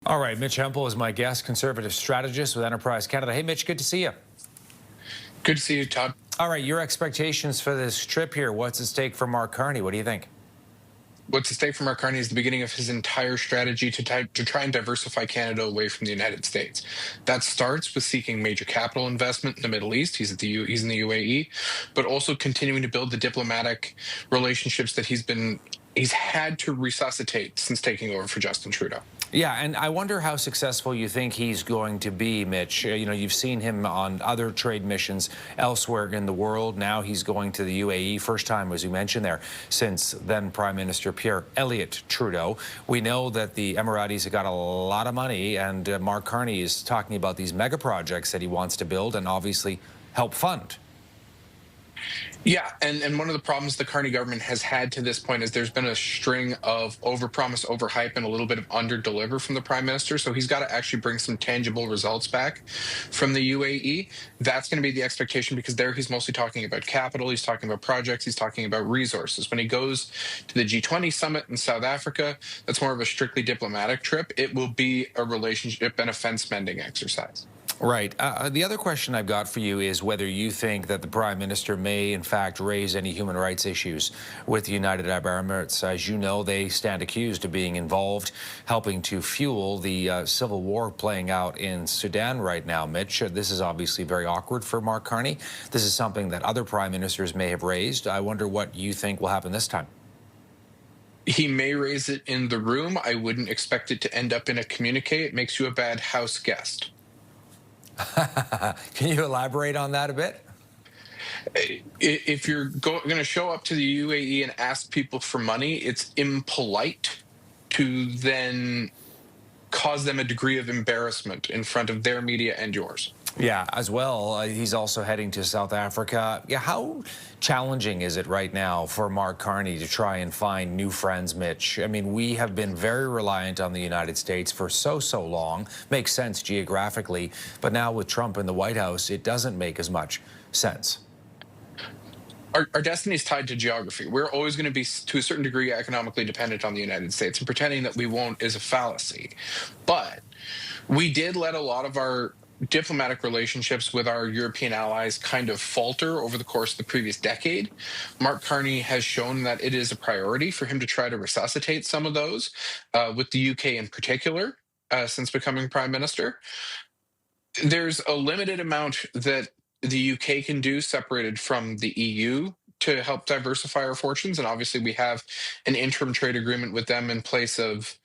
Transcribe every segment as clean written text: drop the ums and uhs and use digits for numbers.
All right, Mitch Heimpel is my guest, conservative strategist with Enterprise Canada. Hey, Mitch, good to see you. Good to see you, Todd. All right, your expectations for this trip here. What's at stake for Mark Carney? What do you think? What's at stake for Mark Carney is the beginning of his entire strategy to try and diversify Canada away from the United States. That starts with seeking major capital investment in the Middle East. He's in the UAE, but also continuing to build the diplomatic relationships that he's had to resuscitate since taking over for Justin Trudeau. Yeah, and I wonder how successful you think he's going to be, Mitch. You know, you've seen him on other trade missions elsewhere in the world. Now he's going to the UAE, first time, as you mentioned there, since then Prime Minister Pierre Elliott Trudeau. We know that the Emiratis have got a lot of money, and Mark Carney is talking about these mega projects that he wants to build and obviously help fund. Yeah, and one of the problems the Carney government has had to this point is there's been a string of overpromise, overhype, and a little bit of underdeliver from the Prime Minister. So he's got to actually bring some tangible results back from the UAE. That's going to be the expectation, because there he's mostly talking about capital, he's talking about projects, he's talking about resources. When he goes to the G20 summit in South Africa, that's more of a strictly diplomatic trip. It will be a relationship and a fence-mending exercise. Right. The other question I've got for you is whether you think that the Prime Minister may, in fact, raise any human rights issues with the United Arab Emirates. As you know, they stand accused of being involved, helping to fuel the civil war playing out in Sudan right now, Mitch. This is obviously very awkward for Mark Carney. This is something that other Prime Ministers may have raised. I wonder what you think will happen this time. He may raise it in the room. I wouldn't expect it to end up in a communique. It makes you a bad house guest. Can you elaborate on that a bit? If you're going to show up to the UAE and ask people for money, it's impolite to then cause them a degree of embarrassment in front of their media and yours. Yeah, as well, he's also heading to South Africa. Yeah, how challenging is it right now for Mark Carney to try and find new friends, Mitch? I mean, we have been very reliant on the United States for so long. Makes sense geographically, but now with Trump in the White House, it doesn't make as much sense. Our destiny is tied to geography. We're always going to be, to a certain degree, economically dependent on the United States, and pretending that we won't is a fallacy. But we did let a lot of our diplomatic relationships with our European allies kind of falter over the course of the previous decade. Mark Carney has shown that it is a priority for him to try to resuscitate some of those, with the UK in particular, since becoming Prime Minister. There's a limited amount that the UK can do separated from the EU to help diversify our fortunes. And obviously we have an interim trade agreement with them in place of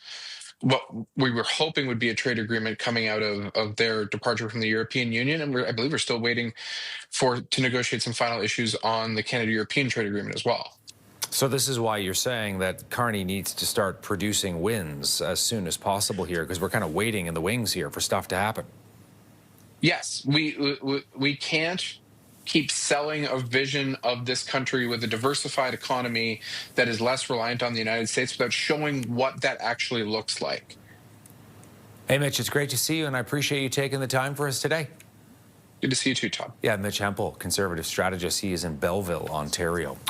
what we were hoping would be a trade agreement coming out of their departure from the European Union. And I believe we're still waiting to negotiate some final issues on the Canada-European trade agreement as well. So this is why you're saying that Carney needs to start producing wins as soon as possible here, because we're kind of waiting in the wings here for stuff to happen. Yes, we can't keep selling a vision of this country with a diversified economy that is less reliant on the United States without showing what that actually looks like. Hey, Mitch, it's great to see you, and I appreciate you taking the time for us today. Good to see you too, Todd. Yeah, Mitch Heimpel, conservative strategist. He is in Belleville, Ontario.